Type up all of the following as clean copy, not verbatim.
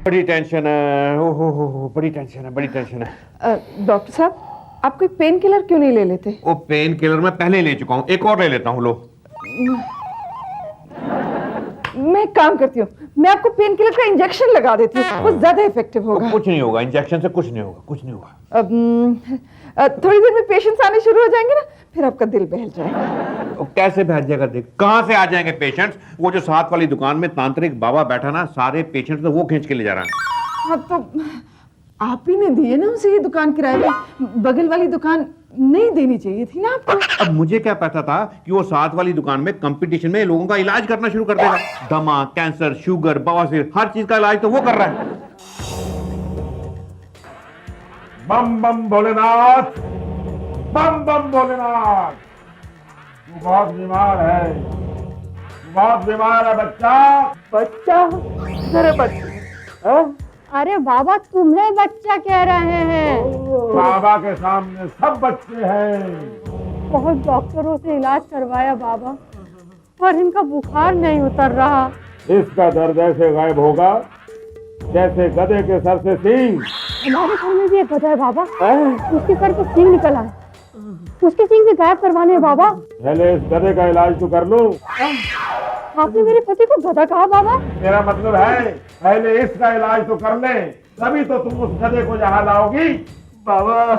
बड़ी टेंशन है, हो बड़ी टेंशन है, बड़ी टेंशन है। डॉक्टर साहब, आप कोई पेन किलर क्यों नहीं ले लेते? वो पेन किलर मैं पहले ले चुका हूँ, एक और ले लेता हूँ। लो, मैं एक काम करती हूँ, मैं आपको पेन किलर का इंजेक्शन लगा देती हूँ, वो ज्यादा इफेक्टिव होगा। कुछ नहीं होगा, इंजेक्शन से कुछ नहीं होगा, कुछ नहीं होगा। थोड़ी देर में पेशेंट्स आने शुरू हो जाएंगे ना, फिर आपका दिल बहल जाएगा। तो कैसे बहल जाएगा? देख, कहाँ से आ जाएंगे पेशेंट्स? वो जो साथ वाली दुकान में तांत्रिक बाबा बैठा ना, सारे पेशेंट्स तो वो खींच के ले जा रहा है। हाँ, तो आप ही ने दिए ना उसे ये दुकान किराए पे, बगल वाली दुकान नहीं देनी चाहिए थी ना आपको? अब मुझे क्या पता था कि वो साथ वाली दुकान में कंपटीशन में लोगों का इलाज करना शुरू कर देगा। दमा, कैंसर, शुगर, बवासीर, हर चीज का इलाज तो वो कर रहा है। बम बम भोलेनाथ, बम बम भोलेनाथ। तू बहुत बीमार है, तू बहुत बीमार है बच्चा। बच्चा? अरे बच्चा? अरे बाबा, तुम्हें बच्चा कह रहे हैं? बाबा के सामने सब बच्चे हैं। बहुत डॉक्टरों से इलाज करवाया बाबा, पर इनका बुखार नहीं उतर रहा। इसका दर्द ऐसे गायब होगा जैसे गधे के सर से सींग। हमारे घर में भी एक गधा है बाबा, उसके सर से सींग निकला है, उसके सींग भी गायब करवाने हैं बाबा। पहले इस गधे का इलाज तो कर लो। आपने मेरे पति को गधा कहा बाबा? मेरा मतलब है पहले इसका इलाज तो कर ले, तभी तो तुम उस गधे को यहाँ लाओगी। बाबा,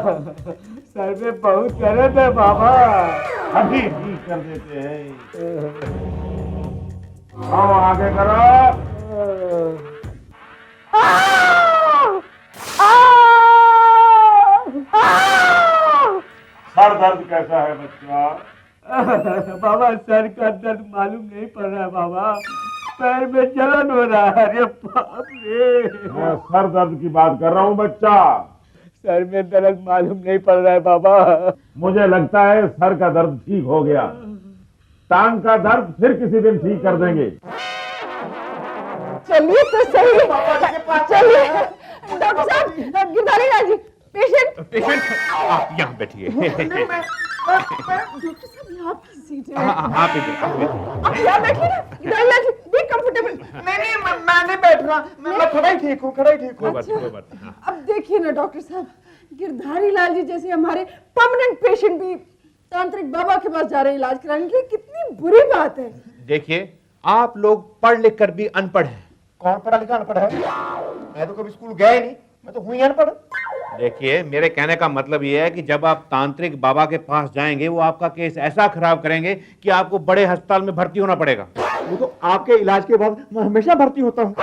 सर में बहुत दर्द है बाबा। अभी ठीक कर देते हैं। आओ आगे करो। सर दर्द कैसा है बच्चा? बाबा, सर का दर्द मालूम नहीं पड़ रहा है बाबा, पैर में जलन हो रहा है। अरे बाप रे, मैं सर दर्द की बात कर रहा हूँ बच्चा। सर में दर्द मालूम नहीं पड़ रहा है बाबा। मुझे लगता है सर का दर्द ठीक हो गया, टांग का दर्द फिर किसी दिन ठीक कर देंगे। चलिए तो सही, चलिए। डॉक्टर साहब, गिरधारी लाल जी, पेशेंट। पेशेंट, आप यहाँ बैठिए। डॉक्टर साहब, ये आपकी सीट है। आप इधर, आप यहाँ बैठिए ना, गिरधारी लाल जी, बी कंफर्टेबल। नहीं, मैं नहीं बैठ रहा, मैं खड़ा ही ठीक हूँ, खड़ा ही ठीक हूँ। कोई बात नहीं। अब देखिए ना डॉक्टर साहब, गिरधारी लाल जी जैसे हमारे परमानेंट पेशेंट भी तांत्रिक बाबा के पास जा रहे हैं इलाज कराने के लिए, कितनी बुरी बात है। देखिए, आप लोग पढ़ लिख कर भी अनपढ़ हैं। कौन पढ़ा लिखा अनपढ़ है? मैं तो कभी स्कूल गया ही नहीं, मैं तो हुई ही अनपढ़। देखिए, मेरे कहने का मतलब ये है कि जब आप तांत्रिक बाबा के पास जाएंगे, वो आपका केस ऐसा खराब करेंगे कि आपको बड़े अस्पताल में भर्ती होना पड़ेगा। वो तो आपके इलाज के बाद मैं हमेशा भर्ती होता हूँ।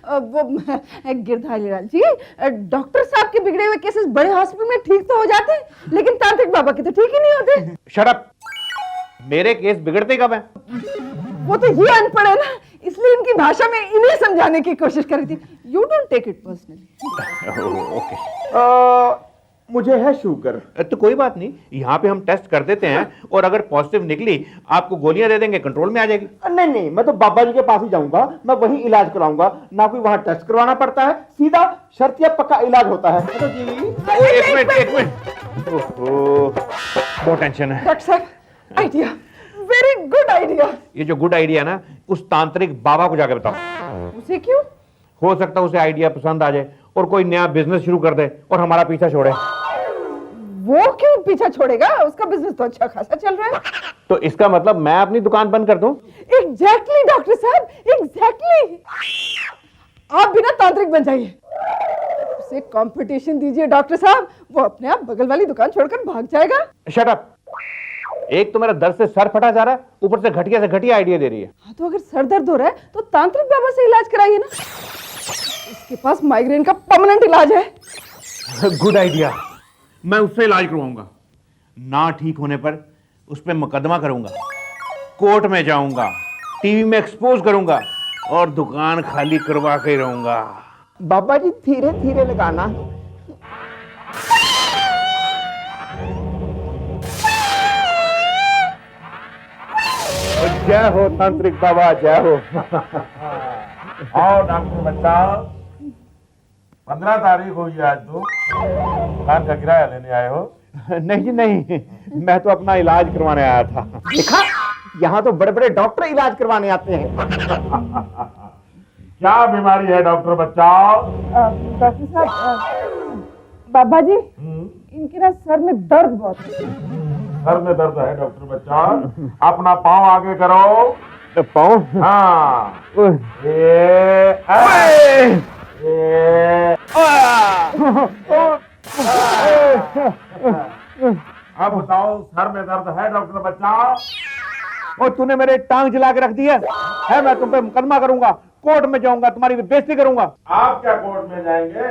वो गिरधारी लाल जी, डॉक्टर साहब के बिगड़े हुए केसेस बड़े हॉस्पिटल में ठीक तो हो जाते हैं, लेकिन तांत्रिक बाबा के तो ठीक ही नहीं होते। Shut up! मेरे केस बिगड़ते कब हैं? वो तो ये अनपढ़ है ना, इसलिए इनकी भाषा में इन्हें समझाने की कोशिश कर रही थी। You don't take it personally. Okay. मुझे है शुगर। तो कोई बात नहीं, यहाँ पे हम टेस्ट कर देते हैं, और अगर पॉजिटिव निकली आपको गोलियां दे देंगे, कंट्रोल में आ जाएगी। नहीं, मैं तो बाबा जी के पास ही जाऊंगा, मैं वही इलाज कराऊंगा, ना कोई वहाँ टेस्ट करवाना पड़ता है, सीधा शर्तिया पक्का इलाज होता है। तो जी एक मिनट। ओहो, बहुत टेंशन है। डॉक्टर साहब, आइडिया, वेरी गुड आइडिया। ये जो गुड आइडिया ना, उस तांत्रिक बाबा को जाके बताओ। उसे क्यों? हो सकता है उसे आइडिया पसंद आ जाए और कोई नया बिजनेस शुरू कर दे और हमारा पीछा छोड़े। वो क्यों पीछा छोड़ेगा? उसका बिजनेस तो अच्छा खासा चल रहा है। तो इसका मतलब मैं अपनी दुकान बंद कर दूं? एग्जैक्टली डॉक्टर साहब, एग्जैक्टली। आप बिना तांत्रिक बन जाइए, उसे कंपटीशन दीजिए डॉक्टर साहब, वो अपने आप बगल वाली दुकान छोड़कर भाग जाएगा। Shut up! एक तो मेरा दर्द से सर फटा जा रहा है, ऊपर से घटिया आइडिया दे रही है। हाँ, तो अगर सर दर्द हो रहा है तो तांत्रिक बाबा से इलाज कराइए ना, उसके पास माइग्रेन का परमानेंट इलाज है। गुड आइडिया, मैं उससे इलाज करवाऊंगा। ना ठीक होने पर उस पर मुकदमा करूंगा, कोर्ट में जाऊंगा, टीवी में एक्सपोज करूंगा और दुकान खाली करवा के रहूंगा। बाबा जी, धीरे धीरे लगाना। जय हो तांत्रिक बाबा, जय हो। आओ डॉक्टर बच्चा, 15 तारीख हुई आज तो दुकान का किराया लेने आए हो? नहीं जी नहीं, मैं तो अपना इलाज करवाने आया था। देखा, यहाँ तो बड़े बड़े डॉक्टर इलाज करवाने आते हैं। क्या बीमारी है डॉक्टर बच्चा? डॉक्टर साहब, बाबा जी इनके ना सर में दर्द बहुत है। सर में दर्द है डॉक्टर बच्चा? अपना पाँव आगे करो। पाँव? हाँ। अब बताओ, सर में दर्द है डॉक्टर बच्चा? और तूने मेरे टांग जला के रख दी है मैं तुम पे मुकदमा करूंगा, कोर्ट में जाऊंगा, तुम्हारी बेइज्जती करूंगा। आप क्या कोर्ट में जाएंगे?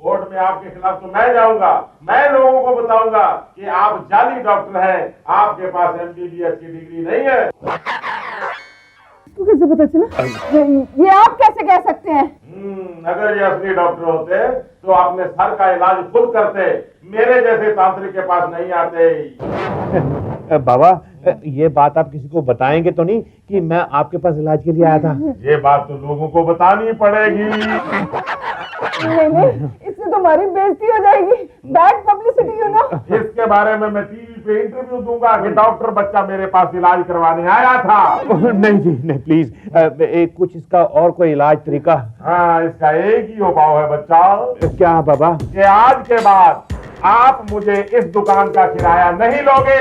कोर्ट में आपके खिलाफ तो मैं जाऊंगा। मैं लोगों को बताऊंगा कि आप जाली डॉक्टर हैं, आपके पास MBBS की डिग्री नहीं है। तो कैसे पता चला? ये आप कैसे कह सकते हैं? अगर ये असली डॉक्टर होते तो अपने सर का इलाज खुद करते, मेरे जैसे तांत्रिक के पास नहीं आते। बाबा, ये बात आप किसी को बताएंगे तो नहीं कि मैं आपके पास इलाज के लिए आया था? ये बात तो लोगों को बतानी पड़ेगी। नहीं, इससे तो हमारी बेइज्जती हो जाएगी। Bad publicity you know. इसके बारे में मैं टीवी पे इंटरव्यू दूंगा कि डॉक्टर बच्चा मेरे पास इलाज करवाने आया था। नहीं जी, नहीं, प्लीज कुछ इसका और कोई इलाज तरीका? हाँ, इसका एक ही उपाय है बच्चा। क्या बाबा? कि आज के बाद आप मुझे इस दुकान का किराया नहीं लोगे।